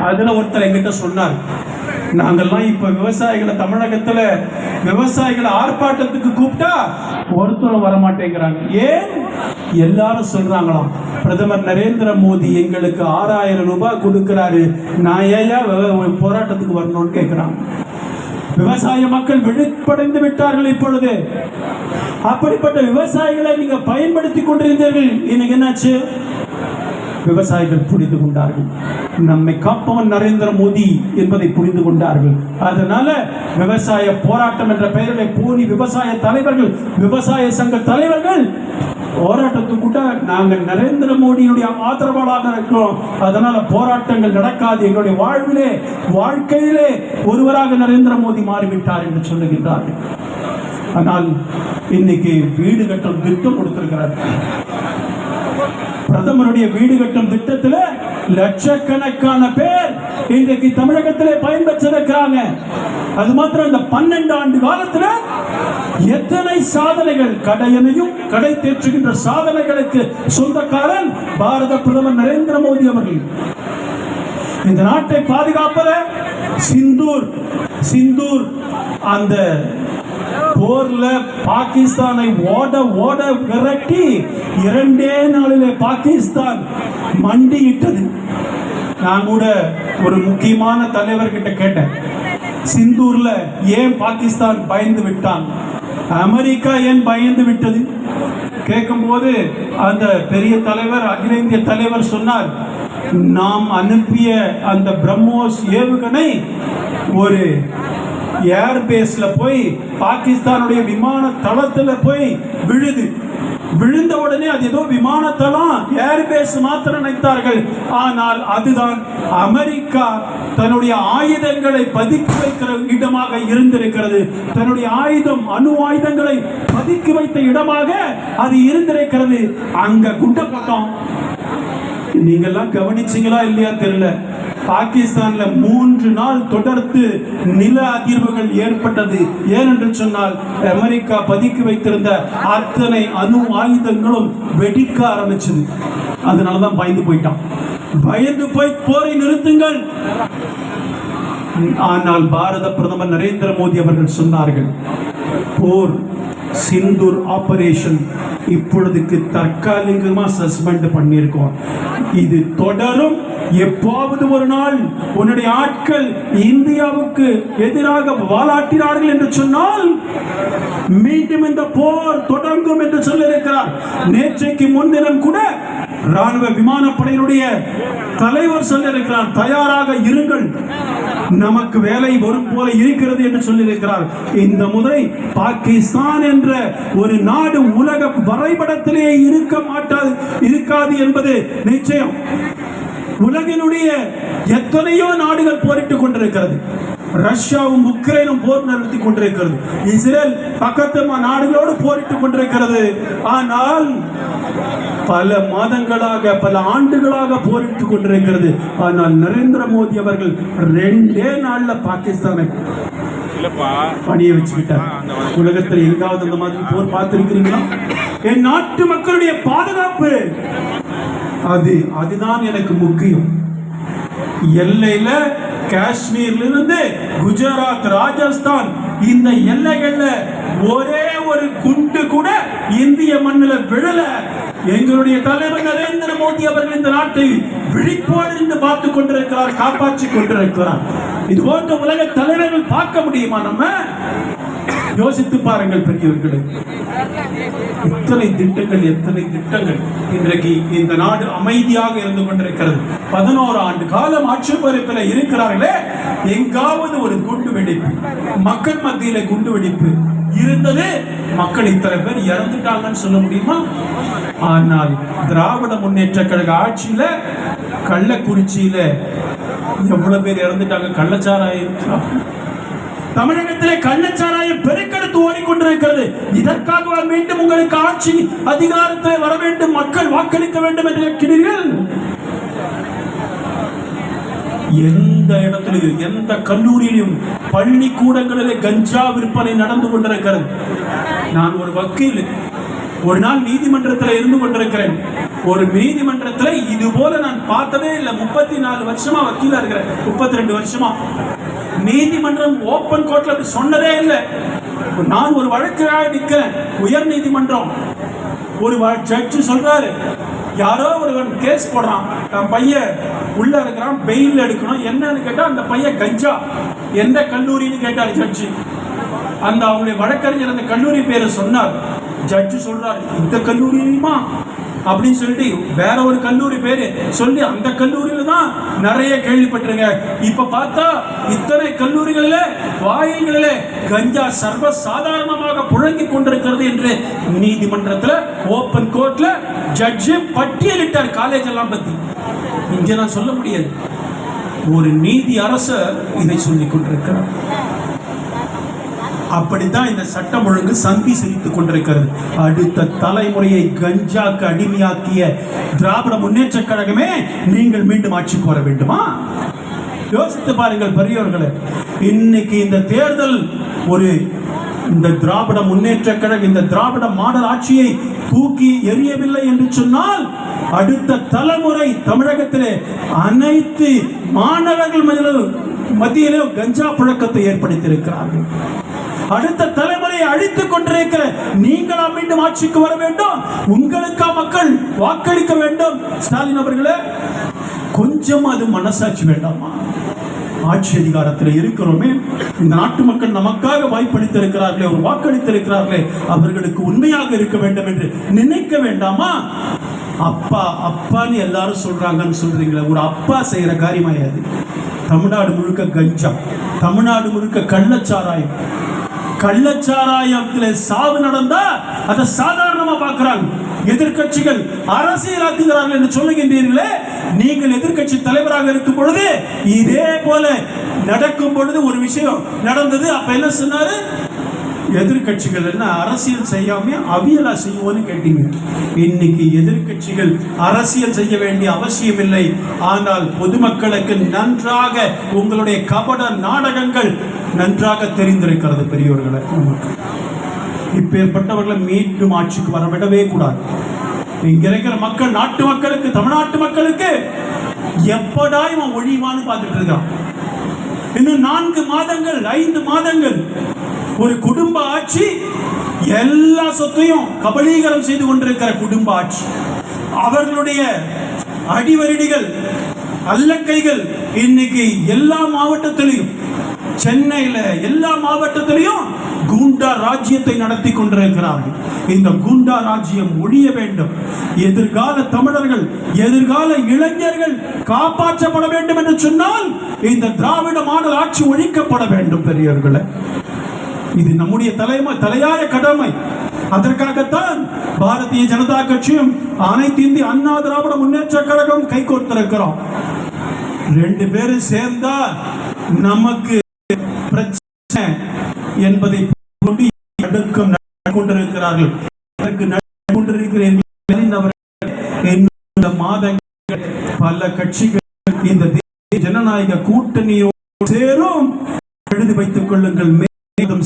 அதுல ஒருத்தர் என்கிட்ட சொன்னார், நாங்கெல்லாம் இப்ப விவசாயிகளை தமிழகத்துல விவசாயிகளை ஆர்ப்பாட்டத்துக்கு கூப்பிட்டா ஒருத்தரும் வரமாட்டேங்கிறாங்க. ஏன்? எல்லாரும் சொல்றாங்களாம், பிரதமர் நரேந்திர மோடி எங்களுக்கு 6000 ரூபாய் கொடுக்கிறாரு, நான் ஏன் போராட்டத்துக்கு வரணும்னு கேட்கிறாங்க. விவசாய மக்கள் விழிப்படைந்து விட்டார்கள் இப்பொழுது. அப்படிப்பட்ட விவசாயிகளை நீங்க பயன்படுத்தி கொண்டிருந்தீர்கள். இன்னைக்கு என்னாச்சு? விவசாயிகள் புரிந்து கொண்டார்கள், நம்மை காப்பவன் நரேந்திர மோடி என்பதை புரிந்து கொண்டார்கள். அதனால விவசாய போராட்டம் என்ற பெயரில் போலி விவசாய தலைவர்கள், விவசாய சங்க தலைவர்கள் போராட்டத்துக்கு கூட நாங்கள் நரேந்திர மோடியினுடைய ஆதரவாளராக இருக்கிறோம், அதனால போராட்டங்கள் நடக்காது, எங்களுடைய வாழ்க்கையிலே ஒருவராக நரேந்திர மோடி மாறிவிட்டார் என்று சொல்லுகின்றார்கள். ஆனால் இன்னைக்கு வீடு கட்டும் திட்டம் கொடுத்திருக்கிறார். பிரதமருடைய வீடு கட்டும் திட்டத்தில் லட்சக்கணக்கான பேர் இன்றைக்கு தமிழகத்திலே பயன்பெற்றிருக்கிறாங்க. அது மாத்திரம் இந்த 12 ஆண்டு காலத்தில் எத்தனை சாதனைகள், கடையனையும் கடை தேற்றுகின்ற சாதனைகளுக்கு சொந்தக்காரன் பாரத பிரதமர் நரேந்திர மோடி அவர்கள். இந்த நாட்டை பாதுகாப்பத சிந்தூர் அந்த போர்ல பாகிஸ்தானை ஓட விரட்டி 2 நாளிலே பாகிஸ்தான் மண்டியிட்டது. நான் கூட ஒரு முக்கியமான தலைவர்கிட்ட கேட்டேன், சிந்தூர்ல ஏன் பாகிஸ்தான் பயந்து விட்டான், அமெரிக்கா ஏன் பயந்து விட்டது கேட்கும் போது அந்த பெரிய தலைவர், அகில இந்திய தலைவர் சொன்னார், நாம் அனுப்பிய அந்த பிரம்மோஸ் ஏவுகணை ஒரு ஏர்பேஸ்ல போய் பாகிஸ்தானுடைய விமான தளத்துல போய் விழுந்த உடனே அது ஏதோ விமானத்தளம் ஏர்பேஸ் மாத்திரம் நினைத்தார்கள். ஆனால் அதுதான் அமெரிக்கா தன்னுடைய ஆயுதங்களை பதுக்கி வைக்கிற இடமாக இருந்திருக்கிறது. தன்னுடைய அணு ஆயுதங்களை பதுக்கி வைத்த இடமாக அது இருந்திருக்கிறது. அங்க குண்ட போட்டோம். நீங்கெல்லாம் கவனிச்சீங்களா இல்லையா தெரியல, பாகிஸ்தான்ல 3 நாள் தொடர்ந்து நில அதிர்வுகள் ஏற்பட்டது. ஏனென்று சொன்னால் அமெரிக்கா பதுக்கி வைத்திருந்த அத்தனை அணு ஆயுதங்களும் வெடிக்க ஆரம்பிச்சது. அதனாலதான் பயந்து போய் போரை நிறுத்துங்கள். ஆனால் பாரத பிரதமர் நரேந்திர மோடி அவர்கள் சொன்னார்கள், போர் சிந்தூர் ஆபரேஷன் இப்பொழுதுக்கு தற்காலிகமா சஸ்பெண்ட் பண்ணியிருக்கோம், இது தொடரும். எப்போது ஒரு நாள் உன்னுடைய ஆட்கள் இந்தியாவுக்கு எதிராக வாலாட்டினார்கள் என்று சொன்னால் மீண்டும் இந்த போர் தொடங்கும் என்று சொல்லியிருக்கிறார். நேற்றைக்கு முன்தினம் கூட ராணுவ விமானப்படையினுடைய தலைவர் சொல்லியிருக்கிறார், தயாராக இருங்கள், நமக்கு வேலை வரும் போல இருக்கிறது என்று சொல்லியிருக்கிறார். இந்த முறை பாகிஸ்தான் என்ற ஒரு நாடு உலக வரைபடத்திலே இருக்காது என்பது நிச்சயம். உலகினுடைய எத்தனையோ நாடுகள் போரிட்டுக் கொண்டிருக்கிறது. ரஷ்யாவும் உக்ரைனும் போர் நடத்தி கொண்டிருக்கிறது. இஸ்ரேல் பக்கத்து நாடுகளோடு போரிட்டுக் கொண்டிருக்கிறது. ஆனால் பல மாதங்களாக, பல ஆண்டுகளாக போரிட்டுக் கொண்டிருக்கிறது. ஆனால் நரேந்திர மோடி அவர்கள் 2 நாள்ல பாகிஸ்தானை பணிய வச்சுக்கிட்டார். உலகத்தில் எங்காவது அந்த மாதிரி போர் பார்த்திருக்கிறீங்களா? என் நாட்டு மக்களுடைய பாதுகாப்பு அதுதான் எனக்கு முக்கியம். எல்லையில காஷ்மீர்ல இருந்து குஜராத், ராஜஸ்தான் இந்த எல்லைகள்ல ஒரே ஒரு குண்டு கூட இந்திய மண்ணில் விழல. எங்களுடைய தலைவர் நரேந்திர மோடி அவர்கள் இந்த நாட்டை விழிப்போடு இருந்து பார்த்துக் கொண்டிருக்கிறார், காப்பாற்றிக் கொண்டிருக்கிறார். இது போன்ற உலக தலைவர்கள் பார்க்க முடியுமா? நம்ம யோசித்து பாருங்கள் பெரியவர்களே, எத்தனை திட்டங்கள் இன்றைக்கு இந்த நாடு அமைதியாக இருந்து கொண்டிருக்கிறது. 11 ஆண்டு காலம் ஆட்சி பொறுப்பில் இருக்கிறார்களே, எங்காவது ஒரு குண்டு வெடிப்பு, மக்கள் மத்தியில குண்டு வெடிப்பு இருந்தது, மக்கள் இத்தனை பேர் இறந்துட்டாங்கன்னு சொல்ல முடியுமா? ஆனால் திராவிட முன்னேற்ற கழக ஆட்சியில கள்ளக்குறிச்சியில எவ்வளவு பேர் இறந்துட்டாங்க. கள்ளச்சாராயம் தமிழகத்திலே கள்ளச்சாராயம் பெருக்கெடுத்து ஓடிக்கொண்டிருக்கிறது. இதற்காக மீண்டும் உங்களுக்கு ஆட்சி அதிகாரத்தில் வர வேண்டும், மக்கள் வாக்களிக்க வேண்டும் என்று கேட்கிறீர்கள். எந்த இடத்திலும், எந்த கல்லூரியிலும், பள்ளிக்கூடங்களிலே கஞ்சா விற்பனை நடந்து கொண்டிருக்கிறது. நான் ஒரு வக்கீல், ஒரு நாள் நீதிமன்றத்தில் இருந்து கொண்டிருக்கிறேன். ஒரு நீதிமன்றத்தில் இது போல நான் பார்த்ததே இல்லை. 34 வருஷமா வக்கீலா இருக்கிறேன், 32 வருஷமா நீதிமன்றம் ஓபன் கோர்ட்ல சொன்னதே இல்லை. நான் ஒரு வழக்காக நிற்கிறேன், உயர் நீதிமன்றம். ஒரு ஜட்ஜு சொல்றாரு, யாரோ ஒருவன் கேஸ் போடுறான், என் பையன் உள்ள இருக்கிறான், பெயில் எடுக்கணும். என்னன்னு கேட்டா அந்த பையன் கஞ்சா. எந்த கல்லூரின்னு கேட்டாரு ஜட்ஜு. அந்த அவங்களுடைய வழக்கறிஞர் அந்த கல்லூரி பேரை சொன்னார். ஜட்ஜு சொல்றாரு, இந்த கல்லூரியுமா அப்படின்னு சொல்லிட்டு வேற ஒரு கல்லூரி பேரு சொல்லி அந்த கல்லூரியில தான் நிறைய கேள்விப்பட்டிருங்க. இப்ப பார்த்தா இத்தனை கல்லூரிகளில வாயில்களில கஞ்சா சர்வ சாதாரணமாக புழங்கி கொண்டிருக்கிறது என்று நீதிமன்றத்தில் ஓபன் கோர்ட்ல ஜட்ஜு பட்டியலிட்டார் காலேஜ் எல்லாம் பத்தி. இங்க நான் சொல்ல முடியாது, ஒரு நீதி அரசர் இதை சொல்லிக் கொண்டிருக்கிறார். அப்படித்தான் இந்த சட்டம் ஒழுங்கு சந்தி சிரித்துக் கொண்டிருக்கிறது. அடுத்த தலைமுறையை கஞ்சாக்கு அடிமையாக்கிய திராவிட முன்னேற்ற கழகமே நீங்கள் மீண்டும் ஆட்சிக்கு வர வேண்டுமா? யோசித்து பாருங்கள் பெரியவர்களே. இன்னைக்கு இந்த தேர்தல் ஒரு இந்த திராவிட முன்னேற்ற கழகம் இந்த திராவிட மாடல் ஆட்சியை தூக்கி எறியவில்லை என்று சொன்னால் அடுத்த தலைமுறை தமிழகத்திலே அனைத்து மாணவர்கள் மத்தியிலே கஞ்சா புழக்கத்தை ஏற்படுத்தியிருக்கிறார்கள். அடுத்த தலைமுறையை அழித்துக் கொண்டிருக்கிற நீங்களா மீண்டும் ஆட்சிக்கு வர வேண்டும்? உங்களுக்கா மக்கள் வாக்களிக்க வேண்டும்? ஸ்டாலின் அவர்களே, கொஞ்சம் அது மனசாட்சி வேண்டாமா? ஆட்சி அதிகாரத்தில் இருக்கிறோமே, இந்த நாட்டு மக்கள் நமக்காக வாய்ப்பளித்திருக்கிறார்களே, ஒரு வாக்களித்திருக்கிறார்களே, அவர்களுக்கு உண்மையாக இருக்க வேண்டும் என்று நினைக்க வேண்டாமா? அப்பா அப்பான்னு எல்லாரும் சொல்றாங்கன்னு சொல்றீங்களே, ஒரு அப்பா செய்யற காரியமாயாது. தமிழ்நாடு முழுக்க கஞ்சா, தமிழ்நாடு முழுக்க கள்ளச்சாராயம். கள்ளச்சாராயத்தில் சாவு நடந்தா அதை சாதாரணமா பார்க்கிறாங்க. எதிர்கட்சிகள் அரசியலாக்குகிறார்கள் என்று சொல்லுகின்றீர்களே, நீங்கள் எதிர்கட்சி தலைவராக இருக்கும் பொழுது இதே போல நடக்கும் பொழுது ஒரு விஷயம் நடந்தது. அப்ப என்ன சொன்னாரு? எதிர்கட்சிகள் என்ன அரசியல் செய்யாம அவியலா செய்வோன்னு கேட்டீங்க. இன்னைக்கு எதிர்கட்சிகள் அரசியல் செய்ய வேண்டிய அவசியம் இல்லை. ஆனால் பொதுமக்களுக்கு நன்றாக உங்களுடைய கபட நாடகங்கள் நன்றாக தெரிந்திருக்கிறது பெரியவர்களை. இப்பேற்பட்டவர்களை மீண்டும் ஆட்சிக்கு வரவிடவே கூடாது. இங்க இருக்கிற மக்கள், நாட்டு மக்களுக்கு, தமிழ்நாட்டு மக்களுக்கு எப்படா இவன் ஒழிவான்னு பார்த்துட்டு இருக்கான். இன்னும் 4 மாதங்கள் 5 மாதங்கள் ஒரு குடும்ப ஆட்சி, எல்லா சொத்தையும் கபலீகரம் செய்து கொண்டிருக்கிற குடும்ப ஆட்சி. அவர்களுடைய அடிவருடிகள் அல்லக்கைகள் இன்னைக்கு எல்லா மாவட்டத்திலையும், சென்னையில எல்லா மாவட்டத்திலையும் குண்டா ராஜ்யத்தை நடத்தி கொண்டிருக்கிறார்கள். இந்த குண்டா ராஜ்யம் ஒழிய வேண்டும். எதிர்கால தமிழர்கள், எதிர்கால இளைஞர்கள் காப்பாற்றப்பட வேண்டும் என்று சொன்னால் இந்த திராவிட மாடல் ஆட்சி ஒழிக்கப்பட வேண்டும் பெரியவர்களே. இது நம்முடைய தலையாய கடமை. அதற்காகத்தான் பாரதிய ஜனதா கட்சியும் அனைத்து இந்திய அண்ணா திராவிட முன்னேற்ற கழகம் கைகோர்த்திருக்கிறோம். 2 பேரும் சேர்ந்தா நமக்கு பிரச்சனை என்பதை கொண்டு அடுக்கம் கொண்டிருக்கிறார்கள். மாதங்கள் பல கட்சிகள் இந்த ஜனநாயக கூட்டணியோடு சேரும். எழுதி வைத்துக் கொள்ளுங்கள்,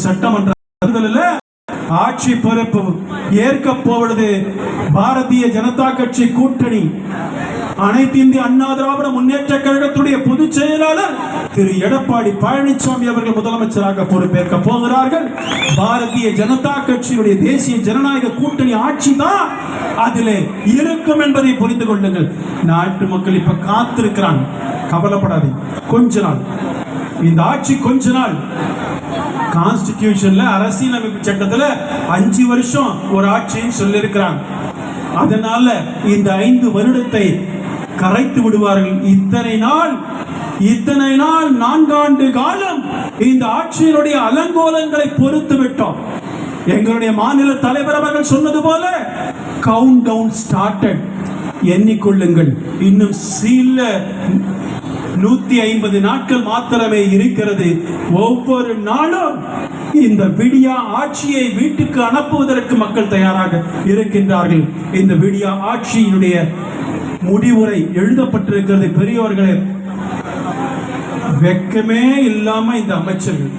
சட்டமன்ற ஆட்சி பொறுப்பு ஏற்க போவது பாரதிய ஜனதா கட்சி கூட்டணி. அனைத்து இந்திய அண்ணா திராவிட முன்னேற்ற கழகத்துடைய பொதுச் செயலாளர் திரு எடப்பாடி பழனிசாமி அவர்கள் முதலமைச்சராக பொறுப்பேற்க போகிறார்கள். பாரதிய ஜனதா கட்சியுடைய தேசிய ஜனநாயக கூட்டணி ஆட்சி தான் அதிலே இருக்கும் என்பதை புரிந்து கொள்ளுங்கள். நாட்டு மக்கள் இப்ப காத்திருக்கிறாங்க, கவலைப்படாதீங்க. கொஞ்ச நாள் இந்த ஆட்சி, கொஞ்ச நாள். கான்ஸ்டிடியூஷன்ல, அரசியலமைப்பு சட்டத்துல 5 வருஷம் ஒரு ஆட்சின்னு சொல்லி இருக்கிறாங்க. அதனால இந்த 5 வருடத்தை கரைத்து விடுவார்கள். இத்தனை நாள் 4 ஆண்டு காலம் இந்த ஆட்சியினுடைய அலங்கோலங்களை பொறுத்து விட்டோம். எங்களுடைய மாநில தலைவர் அவர்கள் சொன்னது போல கவுண்ட் டவுன் ஸ்டார்டட். எண்ணிக்கொள்ளுங்கள், இன்னும் சில 150 நாட்கள் மாத்திரமே இருக்கிறது. ஒவ்வொரு நாளும் இந்த விடியா ஆட்சியை வீட்டுக்கு அனுப்புவதற்கு மக்கள் தயாராக இருக்கின்றார்கள். இந்த விடியா ஆட்சியினுடைய முடிவுரை எழுதப்பட்டிருக்கிறது. பெரியவர்களே, வெக்கமே இல்லாம இந்த அமைச்சர்கள்,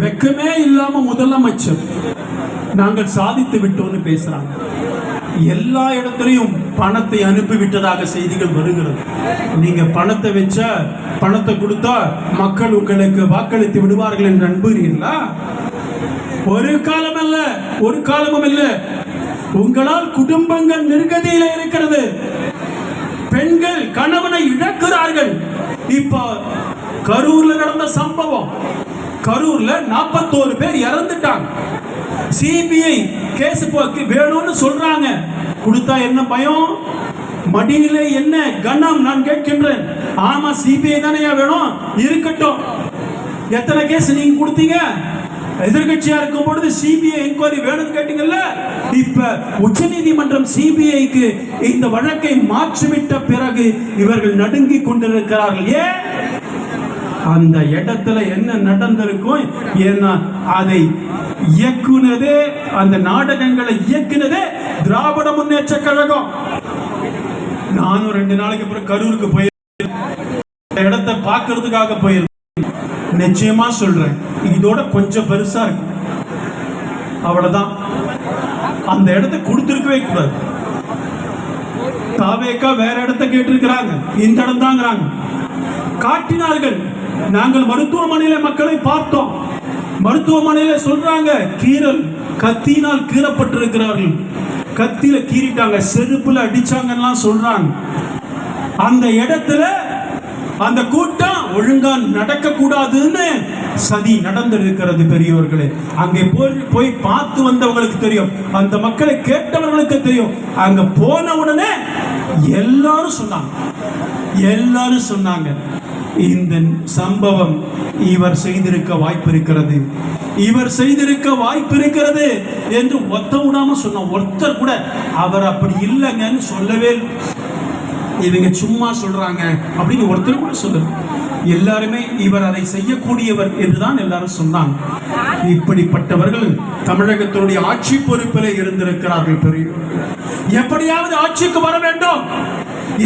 வெக்கமே இல்லாம முதலமைச்சர் நாங்கள் சாதித்து விட்டோம்னு பேசுறாங்க. எல்லா இடத்திலையும் பணத்தை அனுப்பிவிட்டதாக செய்திகள் வருகிறது. நீங்க பணத்தை வச்சா, பணத்தை கொடுத்தா மக்கள் உங்களுக்கு வாக்களித்து விடுவார்கள் என்று நம்புகிறீர்களா? ஒரு காலம் அல்ல, ஒரு காலமும் இல்ல. உங்களால் குடும்பங்கள் நிர்கதியில இருக்கிறது. பெண்கள் கணவனை இழக்கிறார்கள். இப்போ கரூர்ல நடந்த சம்பவம், கரூர்ல 41 பேர் இறந்துட்டாங்க. சிபிஐ கேஸ் வேணும்னு சொல்றாங்க. கொடுத்தா என்ன பயம்? மடியில என்ன கனம்? நான் கேட்கின்றேன். ஆமா, சிபிஐ தானே வேணும், இருக்கட்டும். எத்தனை கேஸ் நீங்க கொடுத்தீங்க? எதிர்கட்சியா இருக்கும் பொழுது சிபிஐ என்கொயரி வேணும்னு கேட்டீங்கல்ல. இப்ப உச்சநீதிமன்றம் சிபிஐக்கு இந்த வழக்கை மாற்றிவிட்ட பிறகு இவர்கள் நடுங்கி கொண்டிருக்கிறார்கள். ஏன்? அந்த இடத்துல என்ன நடந்திருக்கும்? ஏன்னா அதை இயக்குனதே, அந்த நாடகங்களை இயக்குனதே திராவிட முன்னேற்ற கழகம். நானும் 2 நாளைக்கு அப்புறம் கரூருக்கு போய் இடத்தை பார்க்கறதுக்காக போயிருந்தேன். நிச்சயமா சொல்றேன், இதோட கொஞ்சம் பெருசா இருக்கும். அவ்வளவுதான். அந்த இடத்தை கொடுத்திருக்கவே கூடாது. தாவேக்கா வேற இடத்தை கேட்டிருக்கிறாங்க, இந்த இடம் தாங்கிறாங்க. காட்டினார்கள். நாங்கள் மருத்துவமனையில மக்களை பார்த்தோம். மருத்துவமனையில சொல்றாங்க கீறல், கத்தினால் கீறப்பட்டிருக்கிறார்கள். கத்தியில கீறிட்டாங்க, செருப்புல அடிச்சாங்கன்னா சொல்றாங்க. அந்த இடத்துல அந்த கூட்டம் ஒழுங்கா நடக்க கூடாதுன்னு சதி நடந்திருக்கிறது. பெரியவர்களே, அங்கே போய் பார்த்து வந்தவங்களுக்கு தெரியும், அந்த மக்களை கேட்டவர்களுக்கு தெரியும். அங்க போன உடனே எல்லாரும் சொன்னாங்க இந்த சம்பவம் இவர் செய்திருக்க வாய்ப்பு இருக்கிறது, இவர் செய்திருக்க வாய்ப்பு இருக்கிறது என்று ஒத்த விடாம சொன்ன. ஒருத்தர் கூட அவர் அப்படி இல்லைங்கன்னு சொல்லவே. இவங்க சும்மா சொல்றாங்க அப்படின்னு ஒருத்தர் கூட சொல்லுங்க. எல்லாருமே இவர் அதை செய்யக்கூடியவர் என்றுதான் எல்லாரும் சொன்னாங்க. இப்படிப்பட்டவர்கள் தமிழகத்தினுடைய ஆட்சி பொறுப்பில் இருந்திருக்கிறார்கள். பெரியவர்கள், எப்படியாவது ஆட்சிக்கு வர வேண்டும்.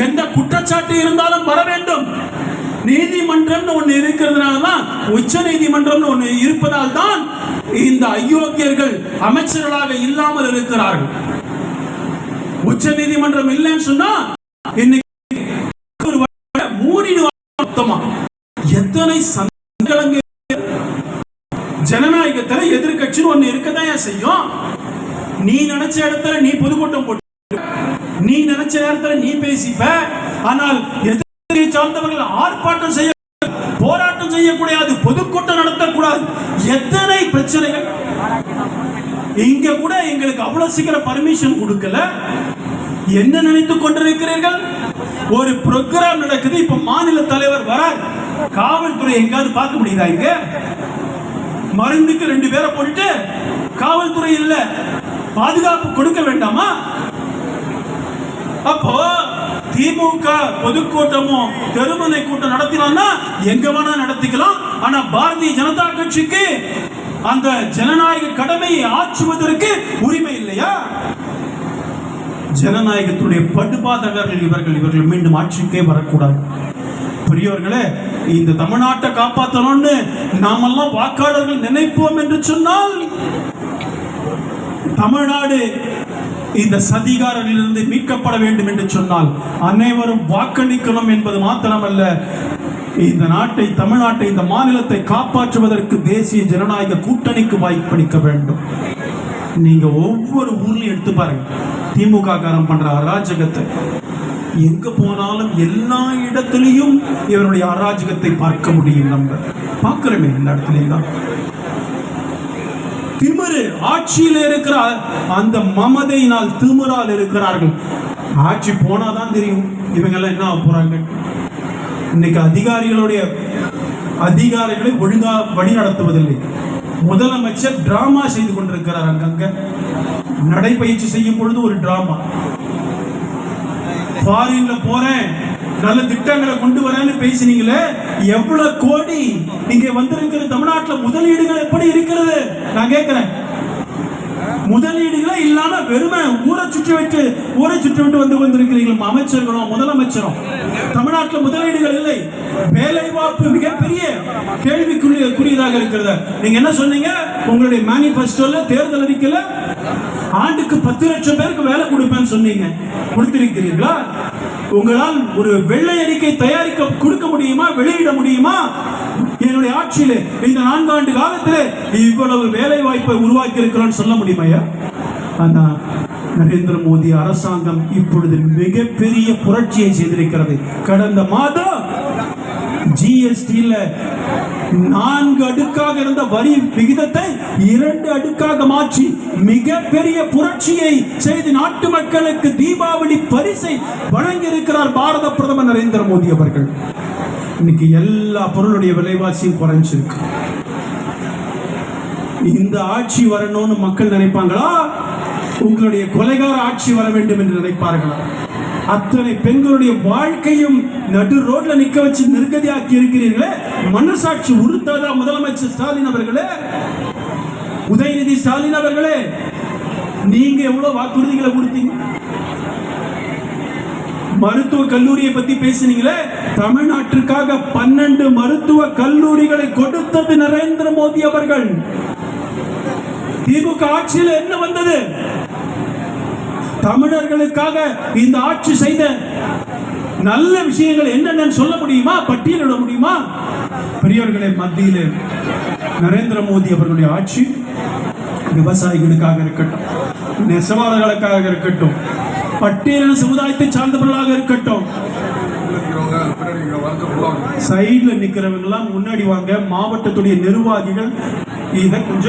எந்த குற்றச்சாட்டு இருந்தாலும் வர வேண்டும். நீதிமன்றம் ஒன்று இருக்கிறதுனால தான், உச்ச நீதிமன்றம் ஒன்று இருப்பதால் தான் இந்த அயோக்கியர்கள் அமைச்சர்களாக இல்லாமல் இருக்கிறார்கள். உச்ச நீதிமன்றம் இல்லைன்னு சொன்னா இன்னைக்கு எத்தனை சந்தேகங்கள். ஜனநாயகத்தில் எதிர்கட்சி ஒன்று இருக்கதான் செய்யும். நீ நினைச்ச இடத்துல நீ பொதுக்கூட்டம் போட்டு, நீ நினைச்ச நேரத்தில் நீ பேசிப்ப. ஆனால் எதிர்கட்சியை சார்ந்தவர்கள் ஆர்ப்பாட்டம் செய்ய, போராட்டம் செய்யக்கூடாது, பொதுக்கூட்டம் நடத்தக்கூடாது. எத்தனை பிரச்சனைகள். இங்க கூட எங்களுக்கு அவ்வளவு சீக்கிரம் பர்மிஷன் கொடுக்கல. என்ன நினைத்துக் கொண்டிருக்கிறீர்கள்? ஒரு புரோகிராம் நடக்குது, இப்ப மாநில தலைவர் வர, காவல்துறை எங்காவது பார்க்க முடியுதா? இங்க மருந்துக்கு 2 பேரை போட்டுட்டு காவல்துறை இல்ல, பாதுகாப்பு கொடுக்க வேண்டாமா? அப்போ திமுக பொதுக்கூட்டமும் தெருமுனை கூட்டம் நடத்தினா எங்க வேணா நடத்திக்கலாம். ஆனா பாரதிய ஜனதா கட்சிக்கு அந்த ஜனநாயக கடமையை ஆற்றுவதற்கு உரிமை இல்லையா? ஜனநாயகத்துடைய படுபாதகர்கள் இவர்கள் மீண்டும் ஆட்சிக்கே வரக்கூடாது. பெரியவர்களே, இந்த தமிழ்நாட்டை காப்பாற்றணும்னு நாமெல்லாம் வாக்காளர்கள் நினைப்போம் என்று சொன்னால், தமிழ்நாடு இந்த சதிகாரர்களிலிருந்து மீட்கப்பட வேண்டும் என்று சொன்னால் அனைவரும் வாக்களிக்கணும் என்பது மாத்திரமல்ல, இந்த நாட்டை, தமிழ்நாட்டை, இந்த மாநிலத்தை காப்பாற்றுவதற்கு தேசிய ஜனநாயக கூட்டணிக்கு வாய்ப்பளிக்க வேண்டும். நீங்க ஒவ்வொரு ஊர்லயும் எடுத்து பாருங்க, திமுக காரம் பண்ற அராஜகத்தை. எங்க போனாலும் எல்லா இடத்திலையும் இவருடைய அராஜகத்தை பார்க்க முடியும். நம்ம பார்க்கிறோமே, எல்லா இடத்துலையும் தான் திமிரு. ஆட்சியில் இருக்கிற அந்த மமதையினால் திமிரால் இருக்கிறார்கள். ஆட்சி போனாதான் தெரியும் இவங்க எல்லாம் என்ன போறாங்க. இன்னைக்கு அதிகாரிகளை ஒழுங்கா வழி நடத்துவதில்லை. முதலமைச்சர் டிராமா செய்து கொண்டிருக்கிறார். அங்கங்க நடைபயிற்சி செய்யும் பொழுது ஒரு டிராமா. ஃபாரின்ல போறேன், நல்ல திட்டங்களை கொண்டு வரேன்னு பேசினீங்களே, எவ்வளவு கோடி இங்க வந்திருக்கிற தமிழ்நாட்டில் முதலீடுகள் எப்படி இருக்கிறது? நான் கேட்கிறேன். முதலீடுகளே இல்லாம வெறுமை ஊரை சுற்றி விட்டு வந்து கொண்டிருக்கிறீர்கள் அமைச்சர்களும் முதலமைச்சரும். தமிழ்நாட்டில் முதலீடுகள் இல்லை, வேலை வாய்ப்பு மிகப்பெரிய கேள்விக்குரியதாக இருக்கிறது. நீங்க என்ன சொன்னீங்க உங்களுடைய மேனிபெஸ்டோல, தேர்தல் அறிக்கையில? ஆண்டுக்கு 10 லட்சம் பேருக்கு வேலை கொடுப்பேன்னு சொன்னீங்க, கொடுத்திருக்கிறீர்களா? உங்களால் ஒரு வெள்ளை அறிக்கை தயாரிக்க கொடுக்க முடியுமா, வெளியிட முடியுமா? என்னுடைய ஆட்சியில் இந்த 4 ஆண்டு காலத்தில் இவ்வளவு வேலை வாய்ப்பை உருவாக்கி இருக்கிறோம் சொல்ல முடியுமா? ஆனா நரேந்திர மோடி அரசாங்கம் இப்பொழுது மிகப்பெரிய புரட்சியை செய்திருக்கிறது. கடந்த மாதம் ஜிஎஸ்டியில் 4 அடுக்காக இருந்த வரி விகிதத்தை 2 அடுக்காக மாற்றி மிகப்பெரிய புரட்சியை செய்து நாட்டு மக்களுக்கு தீபாவளி பரிசை வழங்கி இருக்கிறார் பாரத பிரதமர் நரேந்திர மோடி அவர்கள். இன்னைக்கு எல்லா பொருளுடைய விலைவாசியும் குறைஞ்சிருக்கு. இந்த ஆட்சி வரணும்னு மக்கள் நினைப்பாங்களா? உங்களுடைய கொலைகார ஆட்சி வர வேண்டும் என்று நினைப்பார்களா? அத்தனை பெண்களுடைய வாழ்க்கையும் நடு ரோட்ல நிக்க வச்சு நிர்கதியாக்கி இருக்கிறீர்களே, மனசாட்சி உறுத்தாதா முதலமைச்சர் ஸ்டாலின் அவர்களே, உதயநிதி ஸ்டாலின் அவர்களே? நீங்க எவ்வளவு வாக்குறுதிகளை கொடுத்தீங்க? மருத்துவ கல்லூரியை பத்தி பேசினீங்களே, தமிழ்நாட்டிற்காக 12 மருத்துவ கல்லூரிகளை கொடுத்தது நரேந்திர மோடி அவர்கள். திமுக ஆட்சியில் என்ன வந்தது? தமிழர்களுக்காக இந்த ஆட்சி செய்த நல்ல விஷயங்கள் என்னென்னு சொல்ல முடியுமா, பட்டியலிட முடியுமா? பெரியவர்களே, மத்தியில் நரேந்திர மோடி அவர்களுடைய ஆட்சி விவசாயிகளுக்காக இருக்கட்டும், நெசவாளர்களுக்காக இருக்கட்டும், பட்டியலின சமுதாயத்தை சார்ந்தவர்களாக இருக்கட்டும், சைட்ல நிக்கிறவங்க எல்லாம் முன்னாடி வாங்க. மாவட்டத்துடைய நிர்வாகிகள் இதை கொஞ்சம்